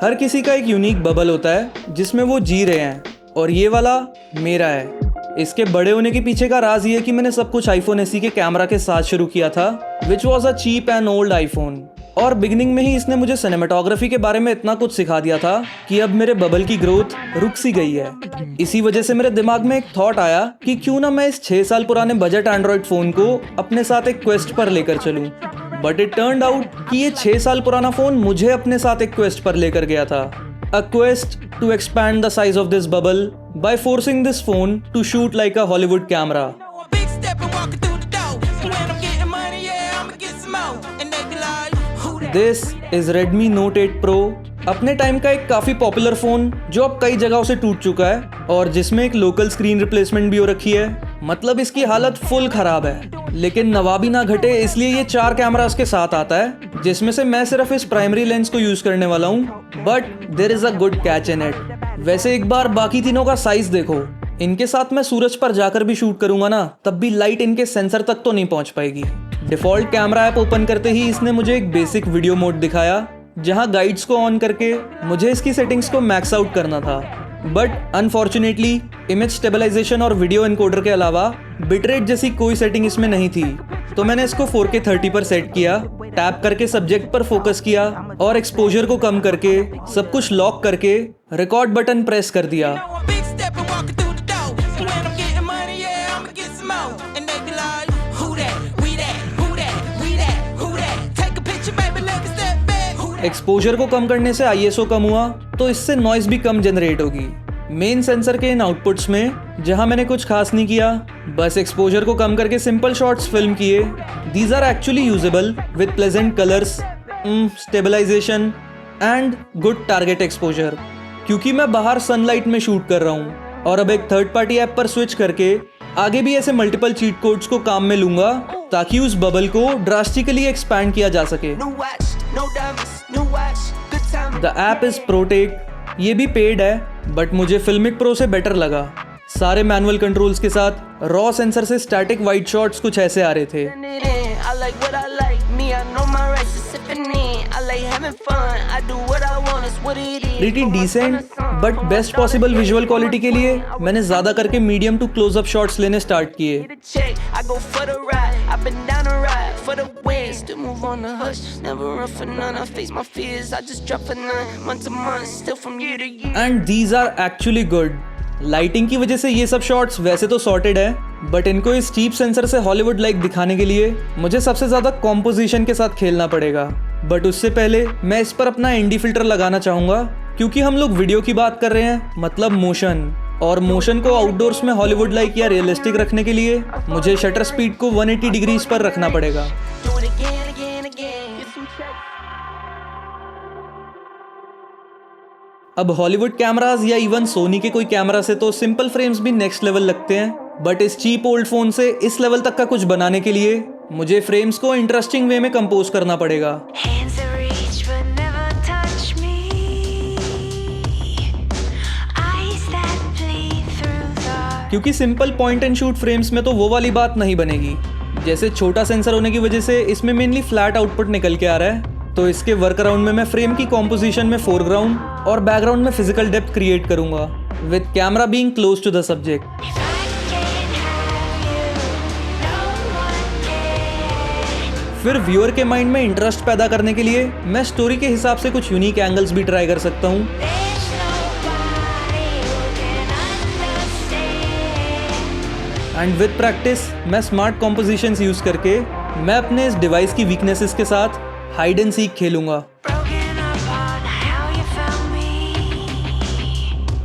हर किसी का एक यूनिक बबल होता है जिसमें वो जी रहे हैं, और ये वाला मेरा है। इसके बड़े होने के पीछे का राज ये है कि मैंने सब कुछ आईफोन एसई के कैमरा के साथ शुरू किया था, which was a cheap and old iPhone. और बिगिनिंग में ही इसने मुझे सिनेमेटोग्राफी के बारे में इतना कुछ सिखा दिया था कि अब मेरे बबल की ग्रोथ रुक सी गई है। इसी वजह से मेरे दिमाग में एक थॉट आया कि क्यों ना मैं इस 6 साल पुराने बजट एंड्रॉइड फोन को अपने साथ एक क्वेस्ट पर लेकर चलूं। बट इट टर्न्ड आउट कि ये 6 साल पुराना फोन मुझे अपने साथ एक क्वेस्ट पर लेकर गया था। A quest to expand the size of this bubble by forcing this phone to shoot like a Hollywood camera. This is Redmi Note 8 Pro, अपने टाइम का एक काफ़ी पॉपुलर फ़ोन जो अब कई जगहों से टूट चुका है और जिसमें एक लोकल स्क्रीन रिप्लेसमेंट भी हो रखी है। मतलब इसकी हालत फुल ख़राब है, लेकिन नवाबी ना घटे इसलिए ये 4 कैमरास के साथ आता है, जिसमें से मैं सिर्फ इस प्राइमरी लेंस को यूज़ करने वाला हूँ। But there is a good catch in it. वैसे एक बार बाकी तीनों का साइज देखो, इनके साथ मैं सूरज पर जाकर भी शूट करूंगा ना, तब भी लाइट इनके सेंसर तक तो नहीं पहुंच पाएगी। डिफ़ॉल्ट कैमरा ऐप ओपन करते ही इसने मुझे एक बेसिक वीडियो मोड दिखाया, जहां गाइड्स को ऑन करके मुझे इसकी सेटिंग्स को मैक्स आउट करना था। बट अनफॉर्चुनेटली इमेज स्टेबलाइजेशन और वीडियो एनकोडर के अलावा बिटरेट जैसी कोई सेटिंग इसमें नहीं थी, तो मैंने इसको 4K 30 पर सेट किया, टैप करके सब्जेक्ट पर फोकस किया और एक्सपोजर को कम करके सब कुछ लॉक करके रिकॉर्ड बटन प्रेस कर दिया। एक्सपोजर को कम करने से ISO कम हुआ, तो इससे नॉइज भी कम जनरेट होगी। मेन सेंसर के इन आउटपुट्स में जहां मैंने कुछ खास नहीं किया, बस एक्सपोजर को कम करके सिंपल शॉट्स फिल्म किए। These are actually usable with pleasant colours, stabilisation and good target exposure. क्योंकि मैं बाहर सनलाइट में शूट कर रहा हूँ और अब एक थर्ड पार्टी ऐप पर स्विच करके आगे भी ऐसे मल्टीपल चीट कोड्स को काम में लूंगा ताकि उस बबल को ड्रास्टिकली एक्सपैंड किया जा सके। द ऐप इज प्रोटेक, ये भी पेड है, बट मुझे फिल्मिक प्रो से बेटर लगा। सारे मैनुअल कंट्रोल्स के साथ रॉ सेंसर से स्टैटिक वाइड शॉट्स कुछ ऐसे आ रहे थे। Pretty decent but best possible visual quality के लिए मैंने ज्यादा करके मीडियम टू क्लोजअप शॉट्स लेने स्टार्ट किए। And these are actually good. Lighting की वजह से ये सब शॉट्स वैसे तो सॉर्टेड है, बट इनको इस चीप सेंसर से हॉलीवुड लाइक दिखाने के लिए मुझे सबसे ज्यादा कॉम्पोजिशन के साथ खेलना पड़ेगा। बट उससे पहले मैं इस पर अपना ND फिल्टर लगाना चाहूंगा, क्योंकि हम लोग वीडियो की बात कर रहे हैं, मतलब मोशन। और मोशन को आउटडोर्स में हॉलीवुड लाइक या रियलिस्टिक रखने के लिए मुझे शटर स्पीड को 180 डिग्रीज पर रखना पड़ेगा। अब हॉलीवुड कैमरास या इवन सोनी के कोई कैमरा से तो सिंपल फ्रेम्स भी नेक्स्ट लेवल लगते हैं, बट इस चीप ओल्ड फोन से इस लेवल तक का कुछ बनाने के लिए मुझे फ्रेम्स को इंटरेस्टिंग वे में कंपोज करना पड़ेगा। क्योंकि simple point and shoot frames में तो वो वाली बात नहीं बनेगी। जैसे छोटा सेंसर होने की वजह से इसमें मेनली फ्लैट आउटपुट निकल के आ रहा है, तो इसके वर्कअराउंड में मैं फ्रेम की कॉम्पोजिशन में फोरग्राउंड और बैकग्राउंड में फिजिकल डेप्थ क्रिएट करूंगा, with camera being close to the subject. फिर व्यूअर के माइंड में इंटरेस्ट पैदा करने के लिए मैं स्टोरी के हिसाब से कुछ यूनिक एंगल्स भी ट्राई कर सकता हूँ। एंड विद प्रैक्टिस मैं स्मार्ट कॉम्पोजिशंस यूज करके मैं अपने इस डिवाइस की वीकनेसेस के साथ हाइड एंड सीक खेलूंगा।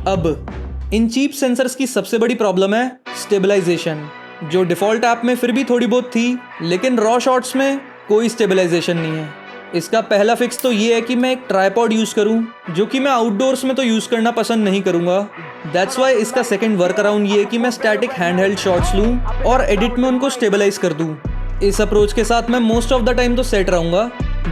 अब इन चीप सेंसर्स की सबसे बड़ी प्रॉब्लम है स्टेबलाइजेशन, जो डिफॉल्ट ऐप में फिर भी थोड़ी बहुत थी, लेकिन रॉ शॉट्स में कोई स्टेबलाइजेशन नहीं है। इसका पहला फिक्स तो ये है कि मैं एक ट्राइपॉड यूज़ करूं, जो कि मैं आउटडोर्स में तो यूज़ करना पसंद नहीं करूंगा। दैट्स वाई इसका सेकंड वर्क अराउंड ये है कि मैं स्टैटिक हैंडहेल्ड शॉट्स लूं और एडिट में उनको स्टेबलाइज कर दूं। इस अप्रोच के साथ मैं मोस्ट ऑफ द टाइम तो सेट रहूंगा,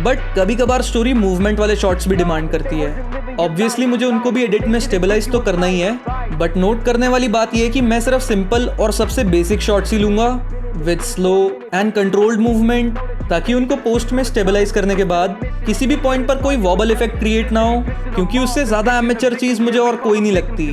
बट कभी कभार स्टोरी मूवमेंट वाले शॉट्स भी डिमांड करती है। ऑब्वियसली मुझे उनको भी एडिट में स्टेबलाइज तो करना ही है, बट नोट करने वाली बात यह है कि मैं सिर्फ सिंपल और सबसे बेसिक शॉट्स ही लूंगा with slow and controlled movement, ताकि उनको पोस्ट में स्टेबलाइज करने के बाद किसी भी पॉइंट पर कोई वॉबल इफेक्ट क्रिएट ना हो, क्योंकि उससे ज्यादा एमेच्योर चीज मुझे और कोई नहीं लगती।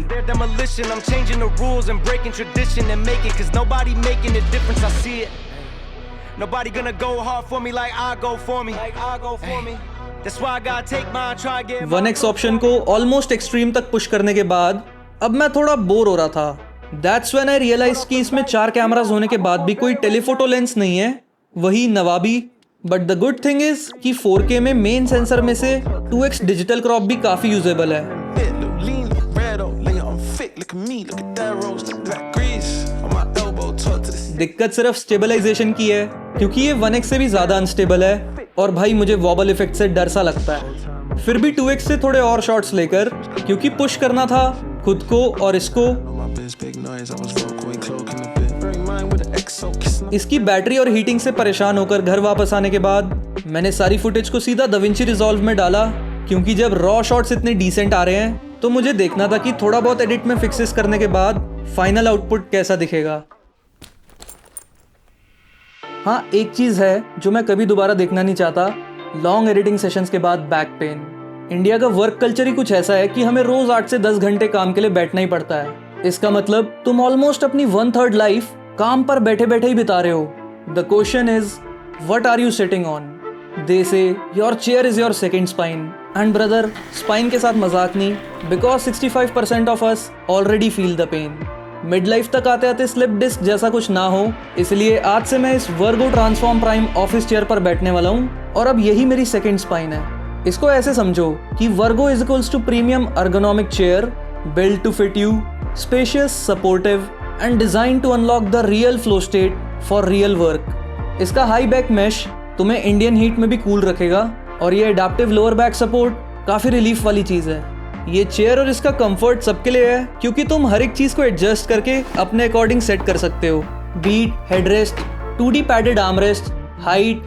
वन एक्स ऑप्शन को ऑलमोस्ट एक्सट्रीम तक पुश करने के बाद अब मैं थोड़ा बोर हो रहा था। दैट्स व्हेन आई रियलाइज कि इसमें 4 कैमरास होने के बाद भी कोई टेलीफोटो लेंस नहीं है, वही नवाबी। But the good thing is कि 4K में मेन सेंसर में से 2x डिजिटल क्रॉप भी काफी यूजेबल है। दिक्कत सिर्फ स्टेबलाइजेशन की है, क्योंकि ये 1x से भी ज्यादा अनस्टेबल है और भाई मुझे वॉबल इफेक्ट से डर सा लगता है। फिर भी 2x से थोड़े और शॉट्स लेकर, क्योंकि पुश करना था खुद को और इसको। इसकी बैटरी और हीटिंग से परेशान होकर घर वापस आने के बाद मैंने सारी फुटेज को सीधा DaVinci Resolve में डाला, क्योंकि जब रॉ शॉट्स इतने डिसेंट आ रहे हैं तो मुझे देखना था कि थोड़ा बहुत एडिट में फिक्सेस करने के बाद फाइनल आउटपुट कैसा दिखेगा। हाँ, एक चीज़ है जो मैं कभी दोबारा देखना नहीं चाहता, लॉन्ग एडिटिंग सेशंस के बाद बैक पेन। इंडिया का वर्क कल्चर ही कुछ ऐसा है कि हमें रोज 8 से 10 घंटे काम के लिए बैठना ही पड़ता है। इसका मतलब तुम ऑलमोस्ट अपनी 1/3 लाइफ काम पर बैठे बैठे ही बिता रहे हो। The question is, what are you sitting on? They say your chair is your second spine. And brother, spine के साथ मजाक नहीं, because 65% of us already feel the pain. Mid life तक आते आते स्लिप डिस्क जैसा कुछ ना हो, इसलिए आज से मैं इस वर्गो ट्रांसफॉर्म प्राइम ऑफिस चेयर पर बैठने वाला हूँ और अब यही मेरी सेकेंड स्पाइन है। इसको ऐसे समझो कि Virgo is equals to premium ergonomic chair, build to fit you, spacious, supportive and design to unlock the real flow state for real work. इसका हाई बैक मैश तुम्हें इंडियन हीट में भी cool रखेगा और ये एडाप्टिव लोअर बैक सपोर्ट काफी relief वाली चीज है। ये चेयर और इसका कंफर्ट सबके लिए है, क्योंकि तुम हर एक चीज को एडजस्ट करके अपने अकॉर्डिंग सेट कर सकते हो। बीट, headrest, 2D padded armrest, height.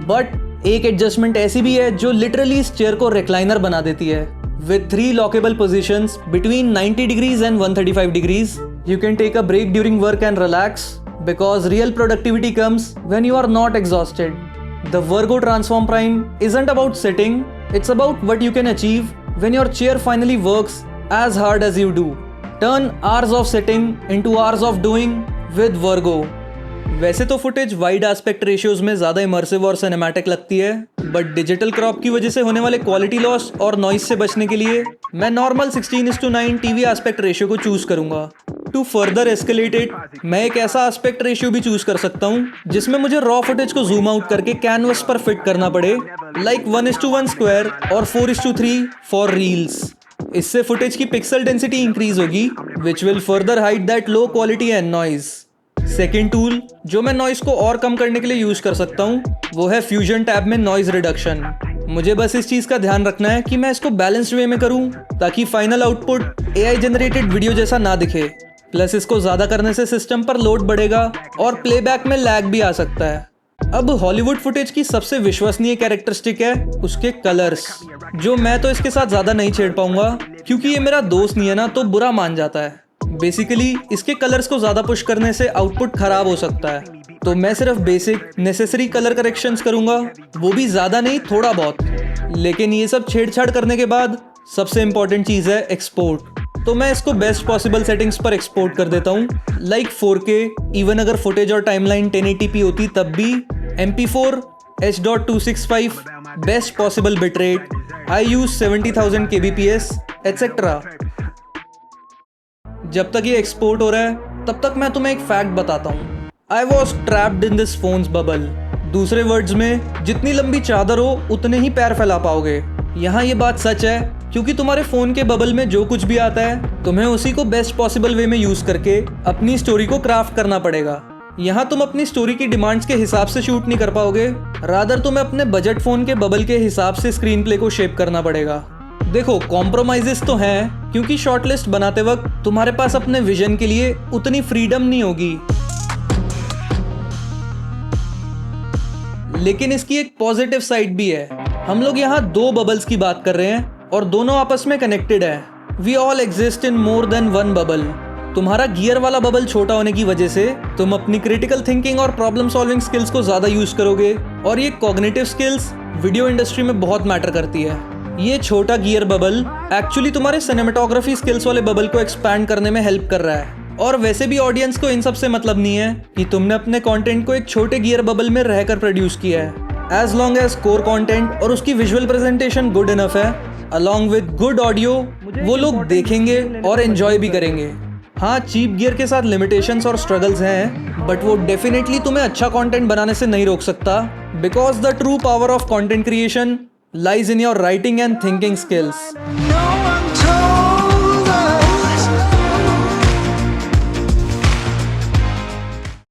But एक एडजस्टमेंट ऐसी भी है जो लिटरली इस चेयर को रिक्लाइनर बना देती है। With 3 lockable positions between 90 degrees and 135 degrees, you can take a break during work and relax, because real productivity comes when you are not exhausted. The Vergo transform prime isn't about sitting, it's about what you can achieve when your chair finally works as hard as you do. Turn hours of sitting into hours of doing with Virgo. वैसे तो footage wide aspect ratios में ज़्यादा immersive और cinematic लगती है, but digital crop की वजह से होने वाले क्वालिटी लॉस और नॉइस से बचने के लिए मैं नॉर्मल 16:9 टीवी एस्पेक्ट रेशियो को चूज करूंगा। टू फर्दर एस्केलेट इट, मैं एक ऐसा एस्पेक्ट रेशियो भी चूज कर सकता हूँ जिसमें मुझे रॉ फुटेज को जूम आउट करके कैनवस पर फिट करना पड़े, लाइक 1:1 स्क्वायर और 4:3 फॉर रील्स। इससे फुटेज की पिक्सल डेंसिटी इंक्रीज होगी, which will further hide that low quality and noise. Second tool जो मैं नॉइज को और कम करने के लिए यूज कर सकता हूँ वो है फ्यूजन टैब में नॉइज रिडक्शन। मुझे बस इस चीज का ध्यान रखना है कि मैं इसको बैलेंस्ड वे में करूँ, ताकि final output AI generated video जैसा ना दिखे। प्लस इसको ज्यादा करने से सिस्टम पर लोड बढ़ेगा और प्लेबैक में लैग भी आ सकता है। अब हॉलीवुड फुटेज की सबसे विश्वसनीय कैरेक्टरिस्टिक है उसके कलर्स, जो मैं तो इसके साथ ज्यादा नहीं छेड़ पाऊंगा, क्योंकि ये मेरा दोस्त नहीं है ना, तो बुरा मान जाता है। बेसिकली इसके कलर्स को ज्यादा पुश करने से आउटपुट खराब हो सकता है, तो मैं सिर्फ बेसिक नेसेसरी कलर करेक्शंस करूंगा, वो भी ज्यादा नहीं, थोड़ा बहुत। लेकिन ये सब छेड़छाड़ करने के बाद सबसे इंपॉर्टेंट चीज है एक्सपोर्ट। तो मैं इसको बेस्ट पॉसिबल सेटिंग्स पर एक्सपोर्ट कर देता हूँ, लाइक 4K, इवन अगर फुटेज और टाइमलाइन 1080p होती तब भी, MP4, H.265, best possible bit rate, I use 70,000 kbps etcetera. जब तक ये एक्सपोर्ट हो रहा है तब तक मैं तुम्हें एक फैक्ट बताता हूँ। I was trapped in this phones bubble. दूसरे वर्ड्स में, जितनी लंबी चादर हो उतने ही पैर फैला पाओगे। यहाँ ये बात सच है, क्योंकि तुम्हारे फोन के बबल में जो कुछ भी आता है तुम्हें उसी को बेस्ट पॉसिबल वे में यूज करके अपनी स्टोरी को क्राफ्ट करना पड़ेगा। यहाँ तुम अपनी स्टोरी की डिमांड्स के हिसाब से शूट नहीं कर पाओगे, रादर तुम्हें अपने बजट फोन के बबल के हिसाब से स्क्रीन प्ले को शेप करना पड़ेगा। देखो, कॉम्प्रोमाइजेस तो हैं, क्योंकि शॉर्टलिस्ट बनाते वक्त तुम्हारे पास अपने विजन के लिए उतनी फ्रीडम नहीं होगी। लेकिन इसकी एक पॉजिटिव साइड भी है। हम लोग यहाँ 2 बबल्स की बात कर रहे हैं और दोनों आपस में कनेक्टेड है। We all exist in more than one bubble. तुम्हारा गियर वाला बबल छोटा होने की वजह से तुम अपनी क्रिटिकल थिंकिंग और प्रॉब्लम सॉल्विंग स्किल्स को ज़्यादा यूज करोगे, और ये कॉग्निटिव स्किल्स वीडियो इंडस्ट्री में बहुत मैटर करती है। ये छोटा गियर बबल एक्चुअली तुम्हारे सिनेमेटोग्राफी स्किल्स वाले बबल को एक्सपैंड करने में हेल्प कर रहा है। और वैसे भी ऑडियंस को इन सब से मतलब नहीं है कि तुमने अपने कंटेंट को एक छोटे गियर बबल में रहकर प्रोड्यूस किया है। As long as core content और उसकी विजुअल प्रेजेंटेशन गुड इनफ है, अलॉन्ग विद गुड ऑडियो, वो लोग देखेंगे और एंजॉय भी करेंगे। हाँ, चीप गियर के साथ लिमिटेशंस और स्ट्रगल्स हैं, बट वो डेफिनेटली तुम्हें अच्छा कंटेंट बनाने से नहीं रोक सकता, because the true power of content creation lies in your writing and thinking skills.